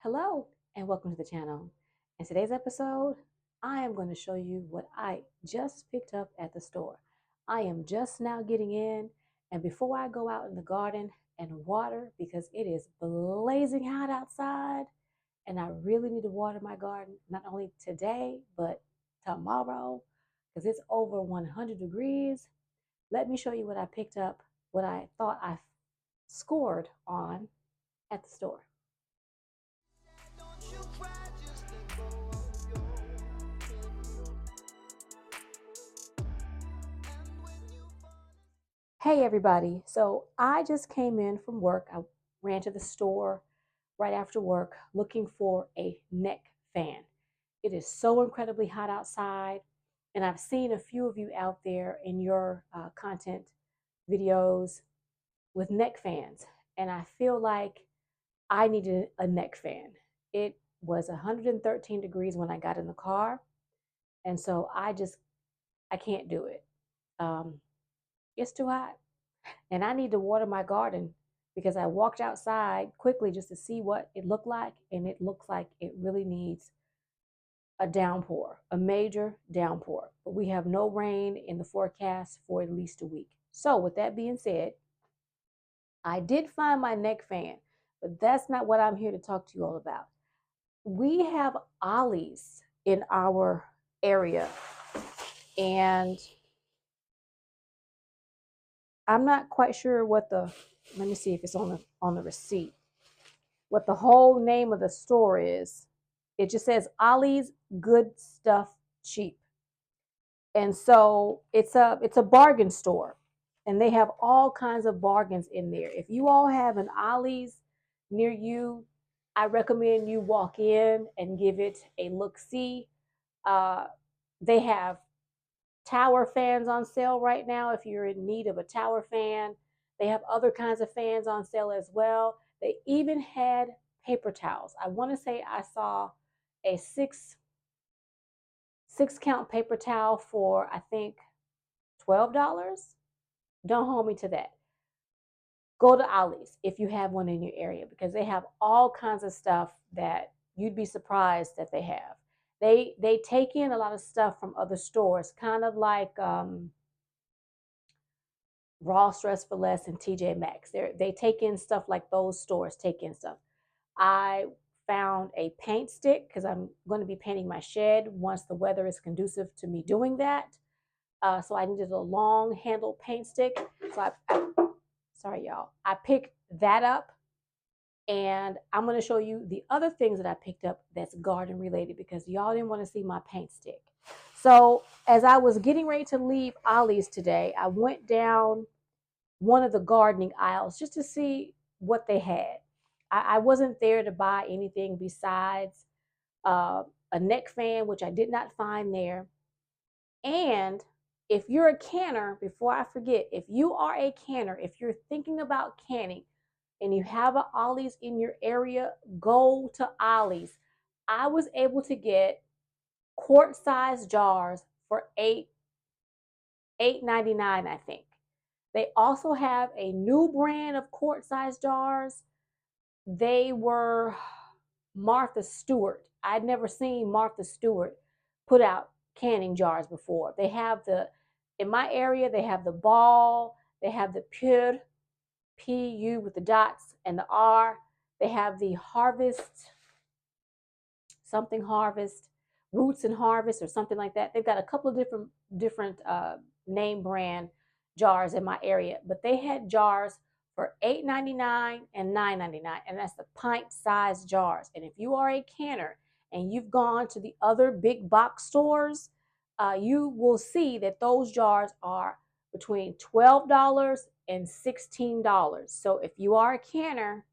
Hello and welcome to the channel. In today's episode, I am going to show you what I just picked up at the store. I am just now getting in, and before I go out in the garden and water because it is blazing hot outside and I really need to water my garden not only today but tomorrow because it's over 100 degrees. Let me show you what I picked up, what I thought I scored on at the store. Hey everybody. So I just came in from work. I ran to the store right after work looking for a neck fan. It is so incredibly hot outside, and I've seen a few of you out there in your content videos with neck fans, and I feel like I needed a neck fan. It was 113 degrees when I got in the car, and so I can't do it. It's too hot. And I need to water my garden because I walked outside quickly just to see what it looked like, and it looks like it really needs a downpour, a major downpour. But we have no rain in the forecast for at least a week. So, with that being said, I did find my neck fan, but that's not what I'm here to talk to you all about. We have ollies in our area, and I'm not quite sure what let me see if it's on the receipt. What the whole name of the store is. It just says Ollie's Good Stuff Cheap. And so it's a bargain store. And they have all kinds of bargains in there. If you all have an Ollie's near you, I recommend you walk in and give it a look-see. They have tower fans on sale right now if you're in need of a tower fan. They have other kinds of fans on sale as well. They even had paper towels. I want to say I saw a six count paper towel for I think $12. Don't hold me to that. Go to Ollie's if you have one in your area because they have all kinds of stuff that you'd be surprised that they have. They take in a lot of stuff from other stores, kind of like Ross Dress for Less and TJ Maxx. They take in stuff like those stores take in stuff. I found a paint stick because I'm going to be painting my shed once the weather is conducive to me doing that. So I needed a long handled paint stick. So sorry y'all, I picked that up, and I'm going to show you the other things that I picked up that's garden related because y'all didn't want to see my paint stick. So as I was getting ready to leave Ollie's today, I went down one of the gardening aisles just to see what they had. I wasn't there to buy anything besides a neck fan, which I did not find there. And if you're a canner, before I forget, if you are a canner, if you're thinking about canning and you have an Ollie's in your area, go to Ollie's. I was able to get quart-sized jars for $8.99, I think. They also have a new brand of quart-sized jars. They were Martha Stewart. I'd never seen Martha Stewart put out canning jars before. They have in my area, they have the Ball, they have the Pure, P-U with the dots and the R. They have the Harvest, something Harvest, Roots and Harvest or something like that. They've got a couple of different name brand jars in my area, but they had jars for $8.99 and $9.99, and that's the pint-sized jars. And if you are a canner and you've gone to the other big box stores, you will see that those jars are between $12 and $16. So if you are a canner,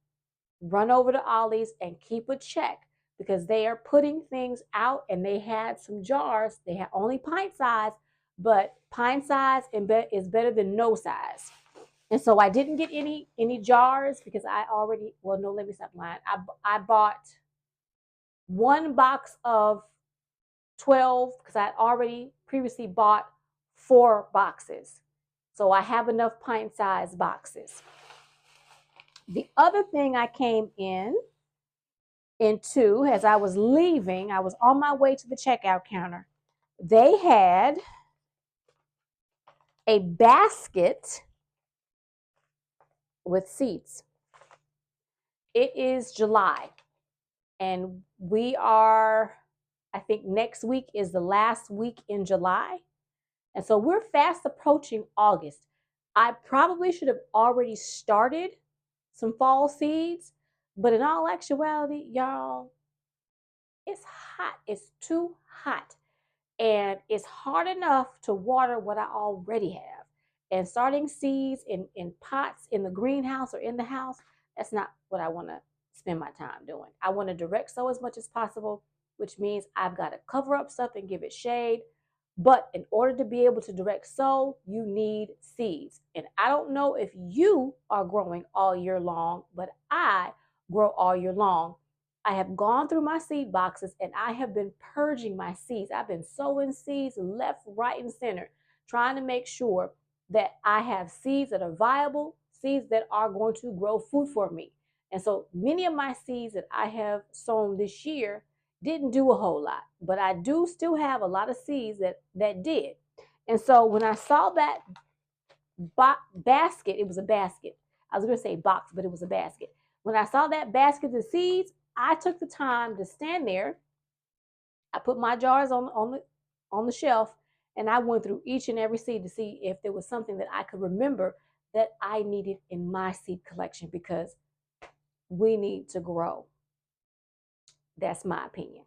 run over to Ollie's and keep a check because they are putting things out, and they had some jars. They had only pint size, but pint size is better than no size. And so I didn't get any jars because let me stop lying. I bought one box of 12 because I had already previously bought 4 boxes. So I have enough pint size boxes. The other thing I came in into, as I was leaving, I was on my way to the checkout counter. They had a basket with seeds. It is July, and we are, I think next week is the last week in July. And so we're fast approaching August. I probably should have already started some fall seeds, but in all actuality, y'all, it's hot. It's too hot. And it's hard enough to water what I already have. And starting seeds in pots in the greenhouse or in the house, that's not what I want to spend my time doing. I want to direct sow as much as possible, which means I've got to cover up stuff and give it shade. But in order to be able to direct sow, you need seeds. And I don't know if you are growing all year long, but I grow all year long. I have gone through my seed boxes and I have been purging my seeds. I've been sowing seeds left, right, and center, trying to make sure that I have seeds that are viable, seeds that are going to grow food for me. And so many of my seeds that I have sown this year didn't do a whole lot, but I do still have a lot of seeds that did. And so when I saw that basket, it was a basket. I was going to say box, but it was a basket. When I saw that basket of seeds, I took the time to stand there. I put my jars on the shelf, and I went through each and every seed to see if there was something that I could remember that I needed in my seed collection, because we need to grow. That's my opinion.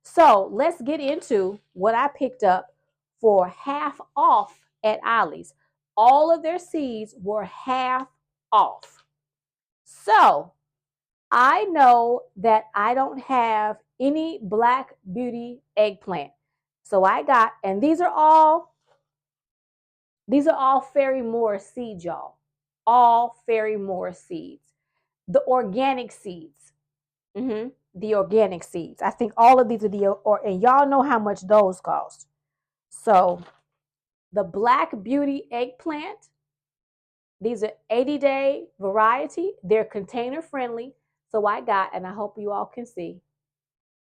So let's get into what I picked up for half off at Ollie's. All of their seeds were half off. So I know that I don't have any Black Beauty eggplant. So I got, and these are all Fairy Moore seeds, y'all. All Fairy Moore seeds. The organic seeds. The organic seeds. I think all of these are and y'all know how much those cost. So the Black Beauty eggplant, these are 80-day variety. They're container friendly. So I got, and I hope you all can see.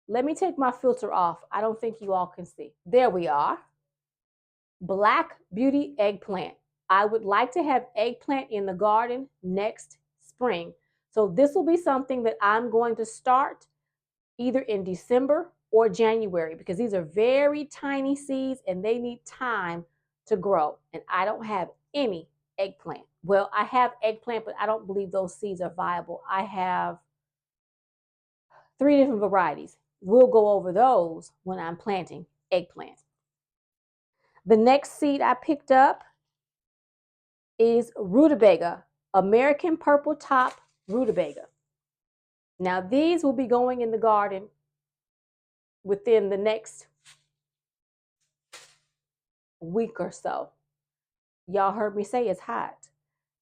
Let me take my filter off. I don't think you all can see. There we are. Black Beauty eggplant. I would like to have eggplant in the garden next spring. So this will be something that I'm going to start either in December or January, because these are very tiny seeds and they need time to grow. And I don't have any eggplant. Well, I have eggplant, but I don't believe those seeds are viable. I have 3 different varieties. We'll go over those when I'm planting eggplant. The next seed I picked up is rutabaga, American purple top rutabaga. Now these will be going in the garden within the next week or so. Y'all heard me say it's hot,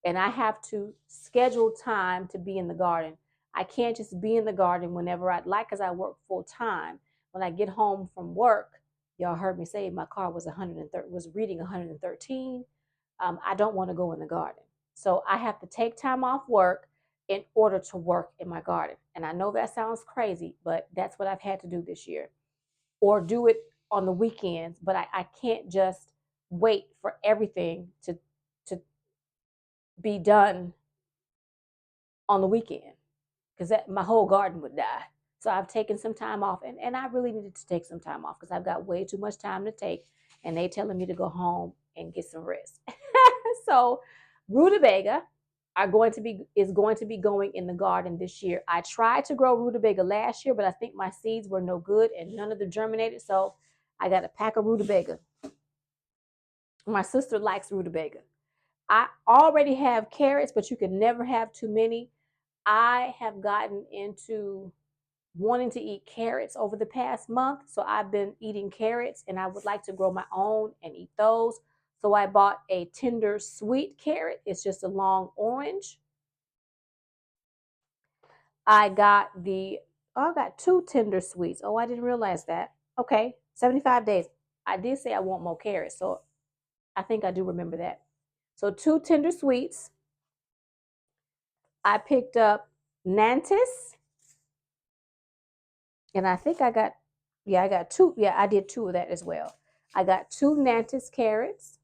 and I have to schedule time to be in the garden. I can't just be in the garden whenever I'd like, because I work full time. When I get home from work, y'all heard me say my car was reading 113. I don't want to go in the garden. So I have to take time off work in order to work in my garden. And I know that sounds crazy, but that's what I've had to do this year. Or do it on the weekends, but I can't just wait for everything to be done on the weekend, because my whole garden would die. So I've taken some time off, and I really needed to take some time off because I've got way too much time to take, and they telling me to go home and get some rest. So rutabaga is going to be going in the garden this year. I tried to grow rutabaga last year, but I think my seeds were no good and none of them germinated. So I got a pack of rutabaga. My sister likes rutabaga. I already have carrots, but you can never have too many. I have gotten into wanting to eat carrots over the past month. So I've been eating carrots, and I would like to grow my own and eat those. So I bought a tender sweet carrot. It's just a long orange. I got 2 tender sweets. Oh, I didn't realize that. Okay, 75 days. I did say I want more carrots, so I think I do remember that. So 2 tender sweets. I picked up Nantis. And I think I got, yeah, I got two. Yeah, I did two of that as well. I got two Nantes carrots.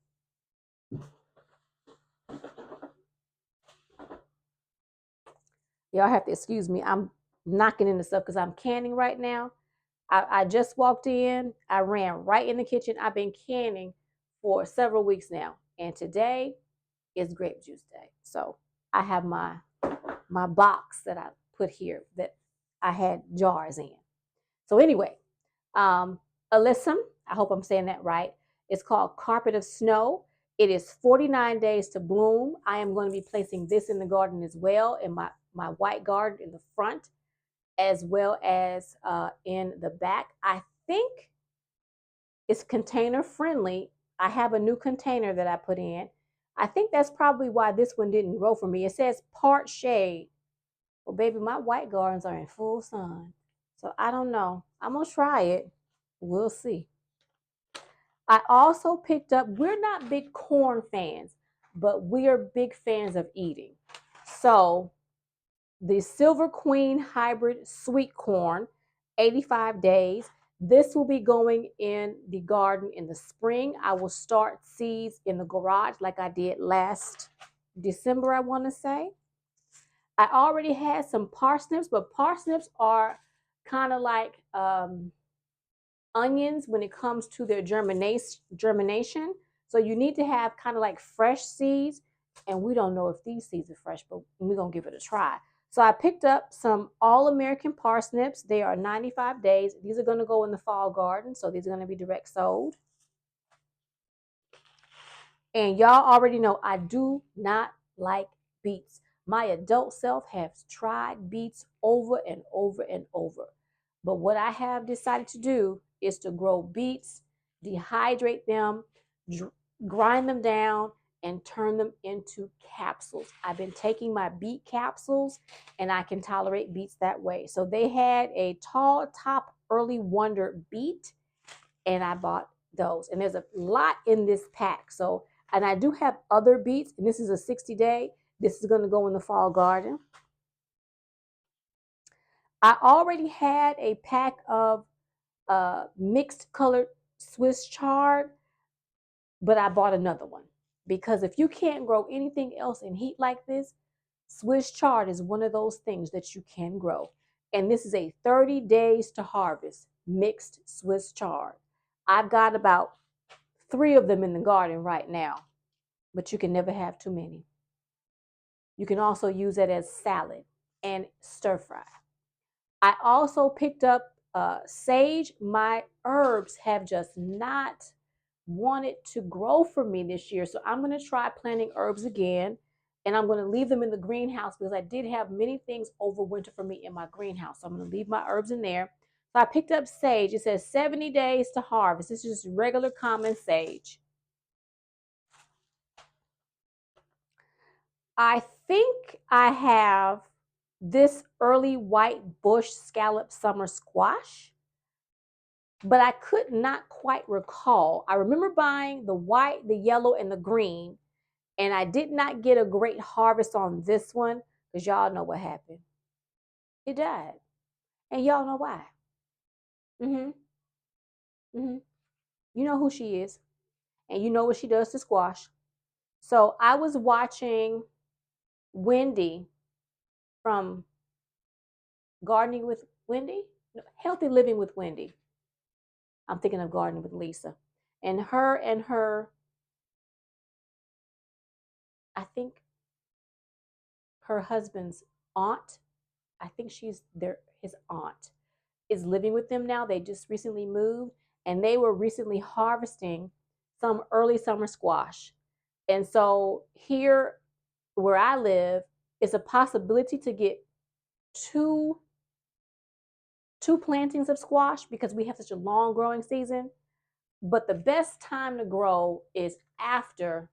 Y'all have to excuse me. I'm knocking into stuff because I'm canning right now. I just walked in. I ran right in the kitchen. I've been canning for several weeks now. And today is grape juice day. So I have my box that I put here that I had jars in. So anyway, Alyssum, I hope I'm saying that right. It's called Carpet of Snow. It is 49 days to bloom. I am going to be placing this in the garden as well, in my white garden in the front, as well as in the back. I think it's container friendly. I have a new container that I put in. I think that's probably why this one didn't grow for me. It says part shade. Well, baby, my white gardens are in full sun. So I don't know. I'm going to try it. We'll see. I also picked up, we're not big corn fans, but we are big fans of eating. So the Silver Queen Hybrid Sweet Corn, 85 days. This will be going in the garden in the spring. I will start seeds in the garage like I did last December, I want to say. I already had some parsnips, but parsnips are kind of like onions when it comes to their germination. So you need to have kind of like fresh seeds. And we don't know if these seeds are fresh, but we're going to give it a try. So I picked up some All-American parsnips. They are 95 days. These are going to go in the fall garden. So these are going to be direct sold. And y'all already know I do not like beets. My adult self has tried beets over and over and over. But what I have decided to do is to grow beets, dehydrate them, grind them down, and turn them into capsules. I've been taking my beet capsules and I can tolerate beets that way. So they had a tall top early wonder beet and I bought those. And there's a lot in this pack. So, and I do have other beets, and this is a 60-day. This is going to go in the fall garden. I already had a pack of mixed colored Swiss chard, but I bought another one because if you can't grow anything else in heat like this, Swiss chard is one of those things that you can grow. And this is a 30 days to harvest mixed Swiss chard. I've got about 3 of them in the garden right now, but you can never have too many. You can also use it as salad and stir fry. I also picked up sage. My herbs have just not wanted to grow for me this year. So I'm going to try planting herbs again. And I'm going to leave them in the greenhouse because I did have many things over winter for me in my greenhouse. So I'm going to leave my herbs in there. So I picked up sage. It says 70 days to harvest. This is just regular common sage. I think I have this early white bush scallop summer squash, but I could not quite recall. I remember buying the white, the yellow, and the green, and I did not get a great harvest on this one because y'all know what happened. It died. And y'all know why. Mm-hmm. Mm-hmm. You know who she is, and you know what she does to squash. So I was watching Wendy from Gardening with Wendy, no, Healthy Living with Wendy. I'm thinking of Gardening with Lisa. And her, I think her husband's aunt, I think she's his aunt, is living with them now. They just recently moved and they were recently harvesting some early summer squash. And so here where I live, it's a possibility to get two plantings of squash because we have such a long growing season. But the best time to grow is after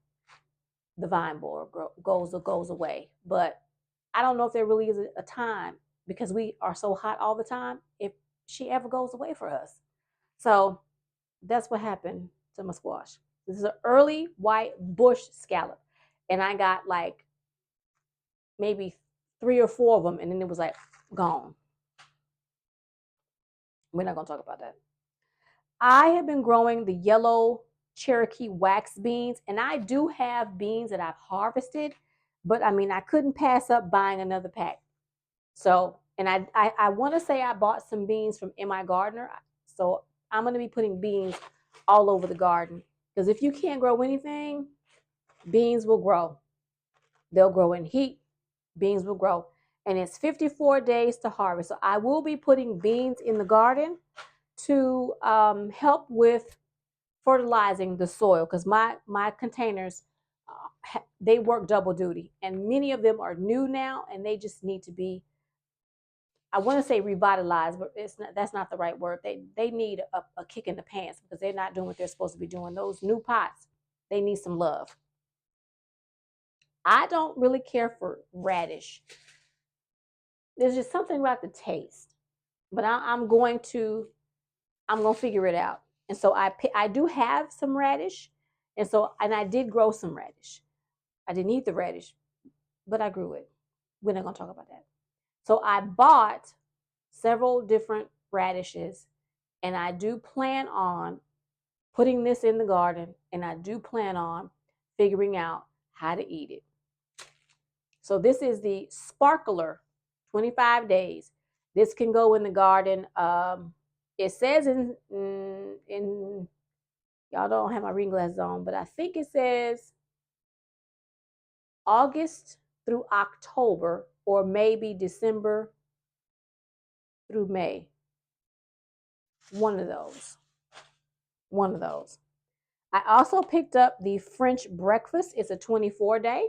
the vine borer goes away. But I don't know if there really is a time because we are so hot all the time if she ever goes away for us. So that's what happened to my squash. This is an early white bush scallop. And I got like maybe 3 or 4 of them and then it was like gone. We're not going to talk about that. I have been growing the yellow Cherokee wax beans, and I do have beans that I've harvested, but I mean, I couldn't pass up buying another pack. So, and I want to say I bought some beans from M.I. Gardner. So I'm going to be putting beans all over the garden, because if you can't grow anything, beans will grow. They'll grow in heat. Beans will grow. And it's 54 days to harvest. So I will be putting beans in the garden to help with fertilizing the soil, because my containers, they work double duty, and many of them are new now, and they just need to be, I want to say revitalized, but that's not the right word. They need a kick in the pants, because they're not doing what they're supposed to be doing. Those new pots, they need some love. I don't really care for radish. There's just something about the taste, but I'm going to figure it out. And so I do have some radish, and I did grow some radish. I didn't eat the radish, but I grew it. We're not gonna talk about that. So I bought several different radishes, and I do plan on putting this in the garden, and I do plan on figuring out how to eat it. So this is the sparkler, 25 days. This can go in the garden. It says in y'all don't have my reading glasses on, but I think it says August through October, or maybe December through May. One of those. One of those. I also picked up the French breakfast. It's a 24-day.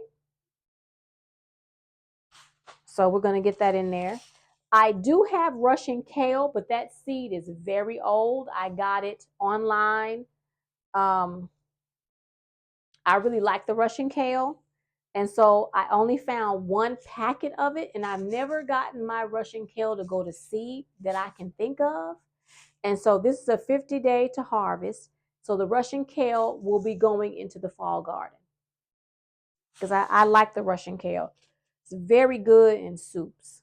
So we're going to get that in there. I do have Russian kale, but that seed is very old. I got it online. I really like the Russian kale. And so I only found one packet of it, and I've never gotten my Russian kale to go to seed that I can think of. And so this is a 50-day to harvest. So the Russian kale will be going into the fall garden, because I like the Russian kale. It's very good in soups.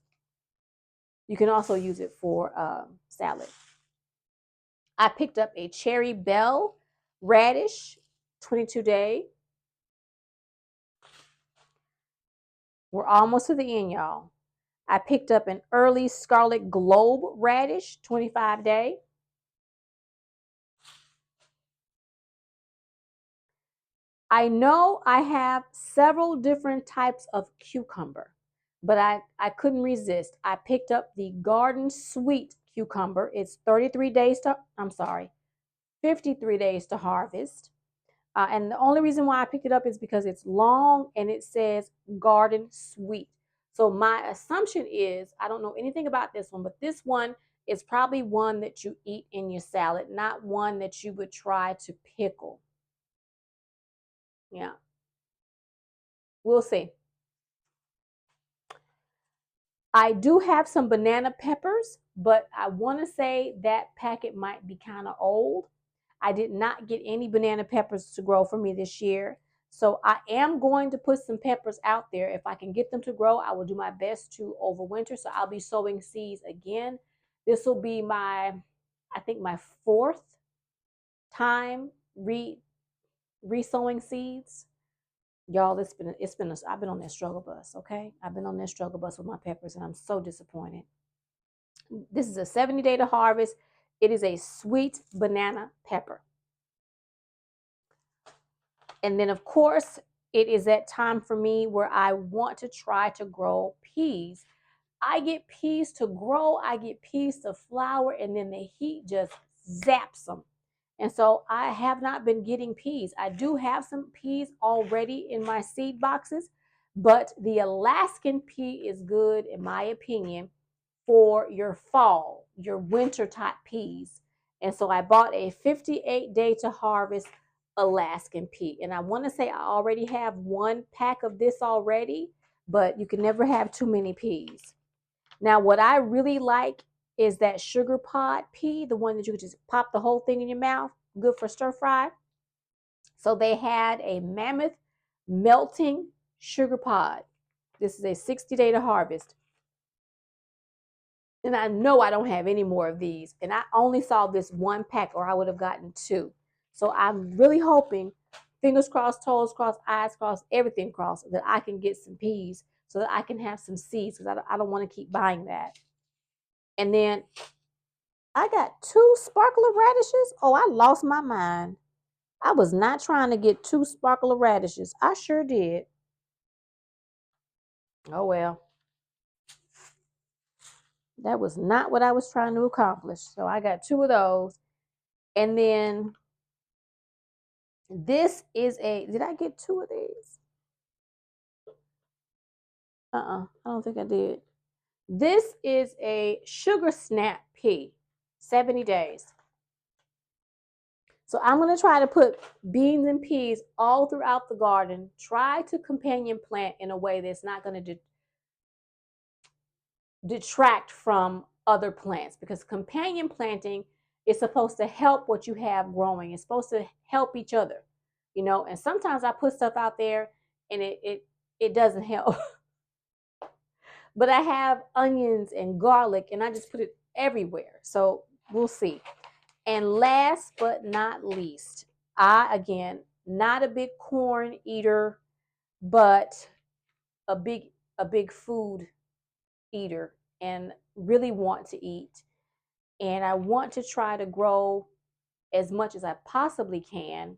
You can also use it for salad. I picked up a cherry bell radish, 22-day. We're almost to the end, y'all. I picked up an early scarlet globe radish, 25-day. I know I have several different types of cucumber, but I couldn't resist. I picked up the Garden Sweet cucumber. It's 33 days to, 53 days to harvest. And the only reason why I picked it up is because it's long and it says Garden Sweet. So my assumption is, I don't know anything about this one, but this one is probably one that you eat in your salad, not one that you would try to pickle. Yeah. We'll see. I do have some banana peppers, but I want to say that packet might be kind of old. I did not get any banana peppers to grow for me this year. So I am going to put some peppers out there. If I can get them to grow, I will do my best to overwinter. So I'll be sowing seeds again. This will be my, I think my fourth time re-sowing seeds. Y'all, I've been on that struggle bus, okay? I've been on that struggle bus with my peppers, and I'm so disappointed. This is a 70-day to harvest. It is a sweet banana pepper. And then, of course, it is that time for me where I want to try to grow peas. I get peas to grow, I get peas to flower, and then the heat just zaps them. And so I have not been getting peas. I do have some peas already in my seed boxes, but the Alaskan pea is good, in my opinion, for your fall, your winter type peas. And so I bought a 58-day to harvest Alaskan pea. And I want to say I already have one pack of this already, but you can never have too many peas. Now, what I really like is that sugar pod pea, the one that you could just pop the whole thing in your mouth, good for stir fry. So they had a mammoth melting sugar pod. This is a 60-day to harvest. And I know I don't have any more of these. And I only saw this one pack, or I would have gotten two. So I'm really hoping, fingers crossed, toes crossed, eyes crossed, everything crossed, that I can get some peas so that I can have some seeds, because I don't want to keep buying that. And then I got two sparkler radishes. Oh, I lost my mind. I was not trying to get two sparkler radishes. I sure did. Oh well. That was not what I was trying to accomplish. So I got two of those. And then this is did I get two of these? I don't think I did. This is a sugar snap pea, 70 days. So I'm going to try to put beans and peas all throughout the garden. Try to companion plant in a way that's not going to detract from other plants, because companion planting is supposed to help what you have growing. It's supposed to help each other, and sometimes I put stuff out there and it doesn't help. But I have onions and garlic and I just put it everywhere. So we'll see. And last but not least, I, again, not a big corn eater, but a big food eater, and really want to eat. And I want to try to grow as much as I possibly can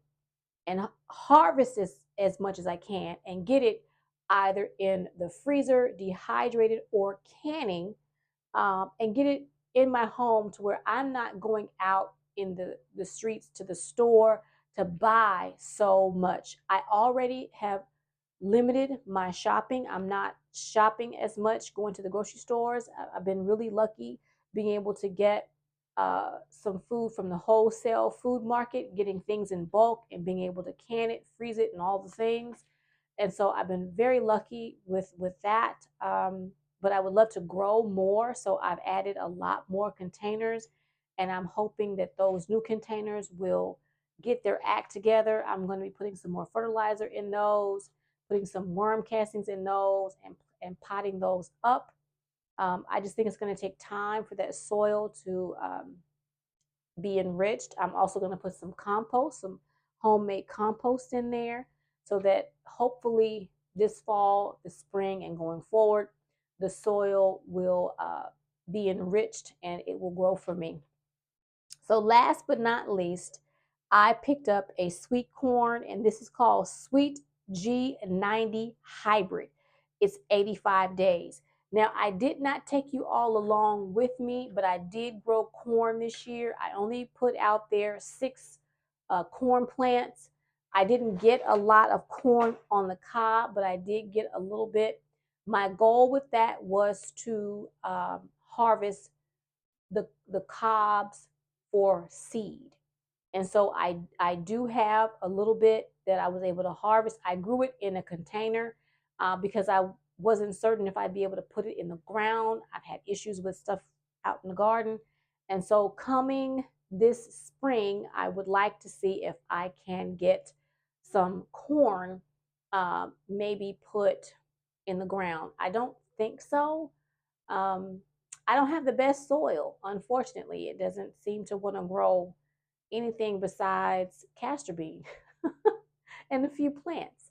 and harvest as much as I can and get it either in the freezer, dehydrated, or canning, and get it in my home to where I'm not going out in the streets to the store to buy so much. I already have limited my shopping. I'm not shopping as much, going to the grocery stores. I've been really lucky being able to get some food from the wholesale food market, getting things in bulk and being able to can it, freeze it, and all the things. And so I've been very lucky with that. But I would love to grow more, so I've added a lot more containers, and I'm hoping that those new containers will get their act together. I'm going to be putting some more fertilizer in those, putting some worm castings in those, and potting those up. I just think it's going to take time for that soil to be enriched. I'm also going to put some compost, some homemade compost in there, so that hopefully this fall, the spring, and going forward, the soil will be enriched and it will grow for me. So last but not least, I picked up a sweet corn, and this is called Sweet G90 Hybrid. It's 85 days. Now, I did not take you all along with me, but I did grow corn this year. I only put out there 6 corn plants. I didn't get a lot of corn on the cob, but I did get a little bit. My goal with that was to harvest the cobs for seed. And so I do have a little bit that I was able to harvest. I grew it in a container because I wasn't certain if I'd be able to put it in the ground. I've had issues with stuff out in the garden. And so coming this spring, I would like to see if I can get some corn maybe put in the ground. I don't think so. Um, I don't have the best soil, unfortunately. It doesn't seem to want to grow anything besides castor bean and a few plants.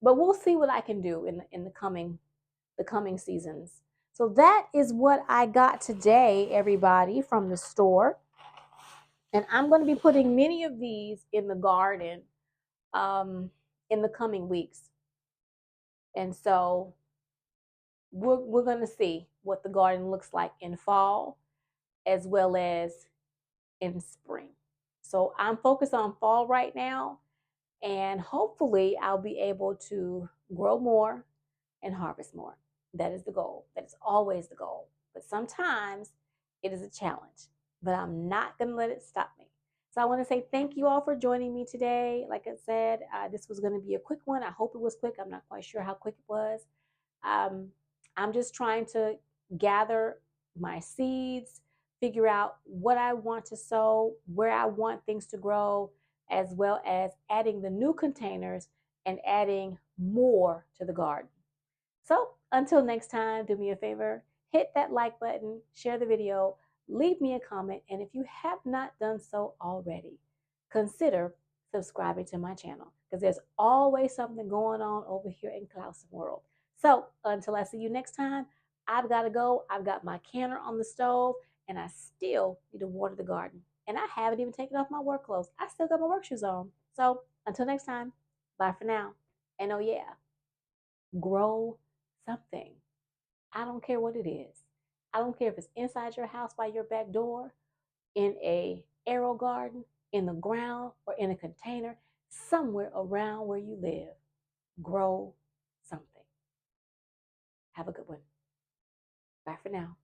But we'll see what I can do in the coming seasons. So that is what I got today, everybody, from the store. And I'm going to be putting many of these in the garden in the coming weeks. And so we're going to see what the garden looks like in fall as well as in spring. So I'm focused on fall right now, and hopefully I'll be able to grow more and harvest more. That is the goal. That is always the goal. But sometimes it is a challenge, but I'm not going to let it stop me. So I want to say thank you all for joining me today. Like I said, this was going to be a quick one. I hope it was quick. I'm not quite sure how quick it was. I'm just trying to gather my seeds, figure out what I want to sow, where I want things to grow, as well as adding the new containers and adding more to the garden. So until next time, do me a favor, hit that like button, share the video, leave me a comment, and if you have not done so already, consider subscribing to my channel because there's always something going on over here in ClausenWorld. So until I see you next time, I've got to go. I've got my canner on the stove, and I still need to water the garden. And I haven't even taken off my work clothes. I still got my work shoes on. So until next time, bye for now. And oh yeah, grow something. I don't care what it is. I don't care if it's inside your house by your back door, in a arrow garden, in the ground, or in a container, somewhere around where you live. Grow something. Have a good one. Bye for now.